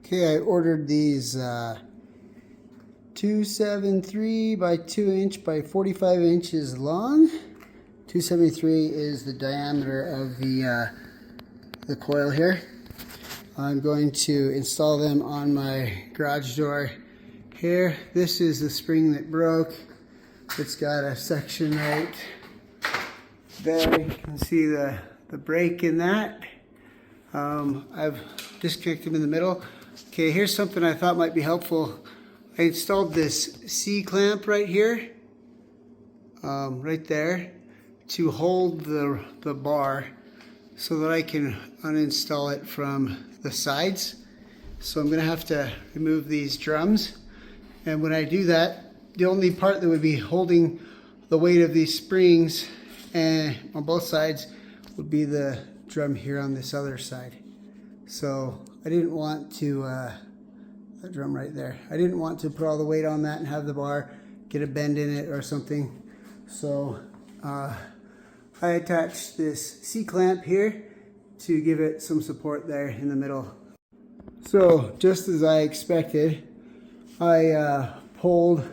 Okay, I ordered these 273 by 2 inch by 45 inches long. 273 is the diameter of the coil here. I'm going to install them on my garage door here. This is the spring that broke. It's got a section right there. You can see the break in that. I've disconnected them in the middle. Okay, here's something I thought might be helpful. I installed this C-clamp right here, right there, to hold the bar so that I can uninstall it from the sides. So I'm going to have to remove these drums. And when I do that, the only part that would be holding the weight of these springs and on both sides would be the drum here on this other side. So I didn't want to, that drum right there, I didn't want to put all the weight on that and have the bar get a bend in it or something. So I attached this C-clamp here to give it some support there in the middle. So just as I expected, I pulled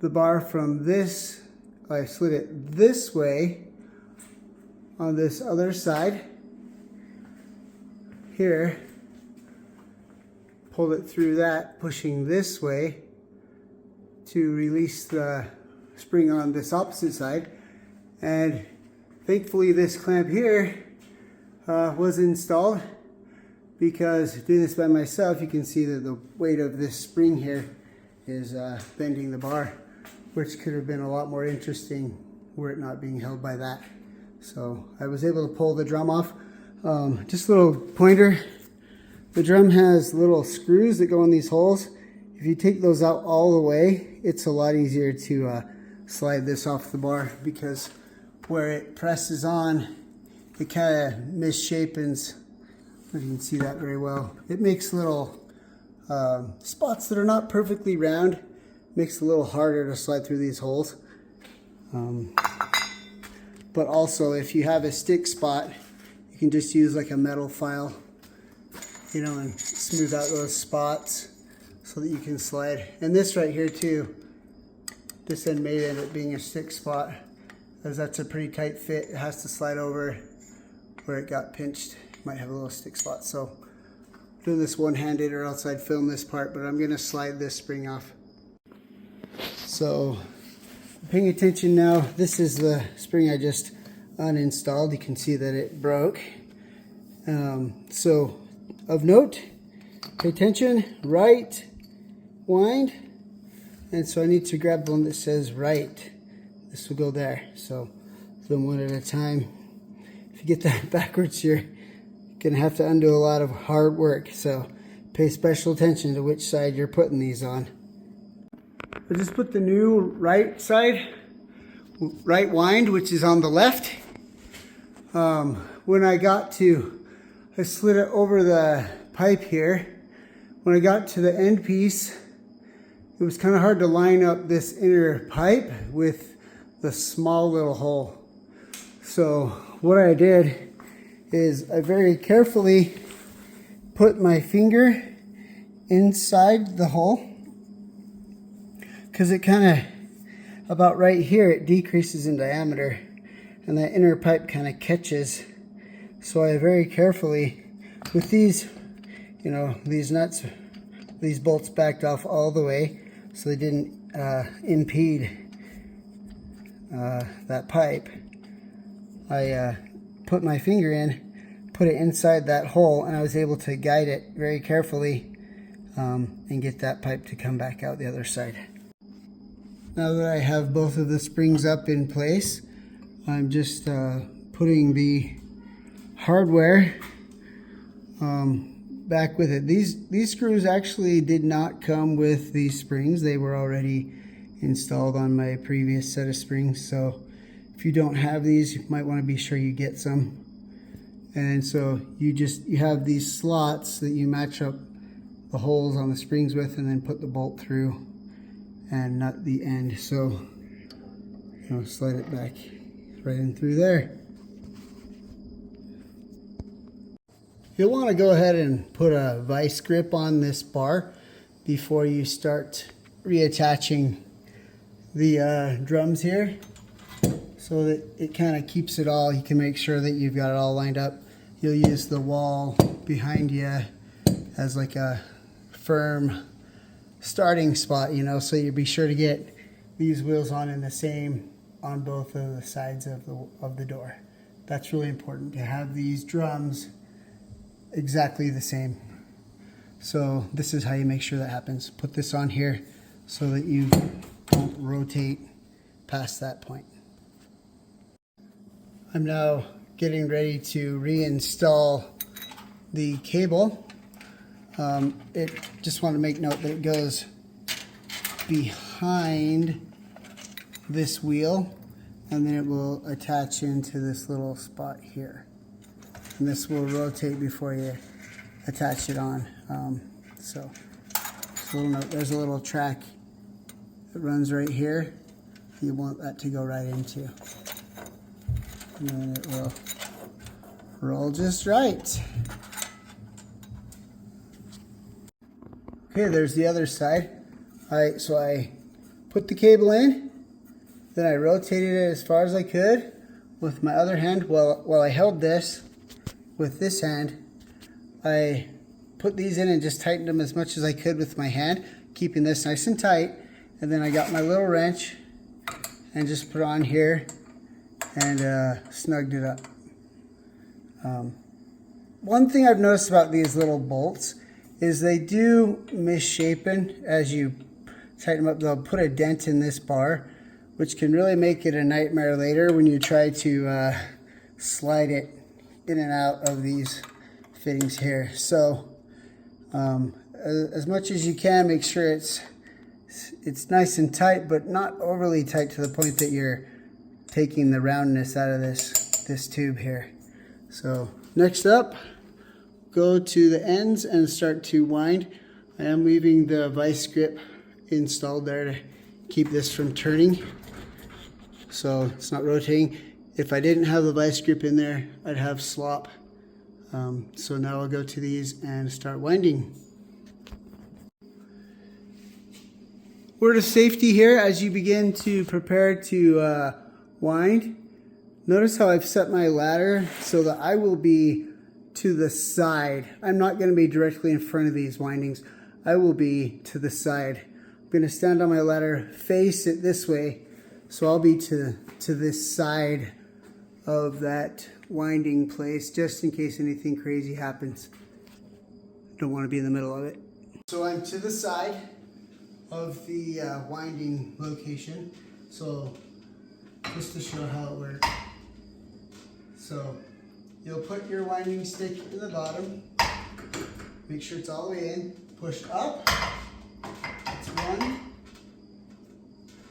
the bar from this, I slid it this way on this other side here, pulled it through that, pushing this way to release the spring on this opposite side. And thankfully this clamp here was installed, because doing this by myself, you can see that the weight of this spring here is bending the bar, which could have been a lot more interesting were it not being held by that. So I was able to pull the drum off. Just a little pointer. The drum has little screws that go in these holes. If you take those out all the way, it's a lot easier to slide this off the bar, because where it presses on, it kind of misshapens. You can see that very well. It makes little spots that are not perfectly round. Makes it a little harder to slide through these holes. But also, if you have a stick spot, you can just use like a metal file, you know, and smooth out those spots so that you can slide. And this right here too, this end may end up being a stick spot, as that's a pretty tight fit. It has to slide over where it got pinched. It might have a little stick spot. So I'm doing this one-handed, or else I'd film this part, but I'm gonna slide this spring off. So paying attention now, this is the spring I just uninstalled. You can see that it broke. So of note, pay attention, right wind, and so I need to grab the one that says right. This will go there. So do them one at a time. If you get that backwards, you're gonna have to undo a lot of hard work. So pay special attention to which side you're putting these on. I just put the new right side, right wind, which is on the left. When I slid it over the pipe here. When I got to the end piece, it was kind of hard to line up this inner pipe with the small little hole. So what I did is I very carefully put my finger inside the hole, because it kind of, about right here, it decreases in diameter and that inner pipe kind of catches. So I very carefully, with these, you know, these nuts, these bolts backed off all the way so they didn't impede that pipe. I put my finger in, put it inside that hole, and I was able to guide it very carefully and get that pipe to come back out the other side. Now that I have both of the springs up in place, I'm just putting the hardware back with it. These screws actually did not come with these springs. They were already installed on my previous set of springs. So if you don't have these, you might want to be sure you get some. And so you have these slots that you match up the holes on the springs with, and then put the bolt through and nut the end. So slide it back right in through there. You'll want to go ahead and put a vice grip on this bar before you start reattaching the drums here, so that it kind of keeps it all. You can make sure that you've got it all lined up. You'll use the wall behind you as like a firm starting spot, you know, so you'll be sure to get these wheels on in the same on both of the sides of the door. That's really important to have these drums exactly the same. So this is how you make sure that happens. Put this on here so that you don't rotate past that point. I'm now getting ready to reinstall the cable. Just want to make note that it goes behind this wheel, and then it will attach into this little spot here. And this will rotate before you attach it on. So just a little note, there's a little track that runs right here. You want that to go right into. And then it will roll just right. Okay, there's the other side. Alright, so I put the cable in, then I rotated it as far as I could with my other hand. While I held this with this hand, I put these in and just tightened them as much as I could with my hand, keeping this nice and tight. And then I got my little wrench and just put it on here and snugged it up. One thing I've noticed about these little bolts is they do misshapen as you tighten them up. They'll put a dent in this bar, which can really make it a nightmare later when you try to slide it in and out of these fittings here. So as much as you can, make sure it's nice and tight, but not overly tight to the point that you're taking the roundness out of this tube here. So next up, go to the ends and start to wind. I am leaving the vice grip installed there to keep this from turning, so it's not rotating. If I didn't have the vice grip in there, I'd have slop. So now I'll go to these and start winding. Word of safety here as you begin to prepare to wind. Notice how I've set my ladder so that I will be to the side. I'm not going to be directly in front of these windings. I will be to the side. I'm going to stand on my ladder, face it this way, so I'll be to this side of that winding place, just in case anything crazy happens. Don't want to be in the middle of it. So I'm to the side of the winding location. So just to show how it works. So you'll put your winding stick in the bottom, make sure it's all the way in, push up, that's one,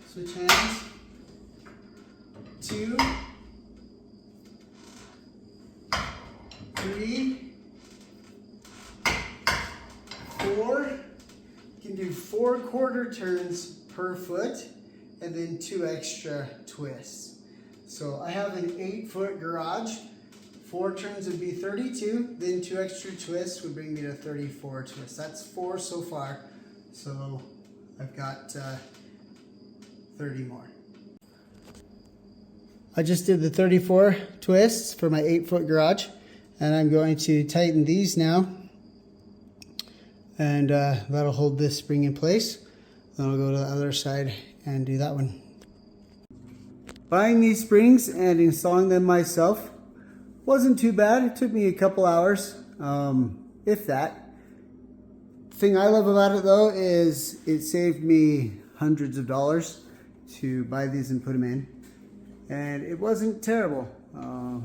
switch hands, two, three, four. You can do 4 quarter turns per foot and then 2 extra twists. So I have an 8-foot garage. 4 turns would be 32, then 2 extra twists would bring me to 34 twists. That's 4 so far, so I've got 30 more. I just did the 34 twists for my 8-foot garage, and I'm going to tighten these now, and that'll hold this spring in place. Then I'll go to the other side and do that one. Buying these springs and installing them myself wasn't too bad. It took me a couple hours, if that. The thing I love about it though is it saved me hundreds of dollars to buy these and put them in. And it wasn't terrible.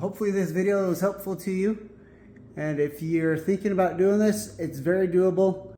Hopefully this video was helpful to you. And if you're thinking about doing this, it's very doable.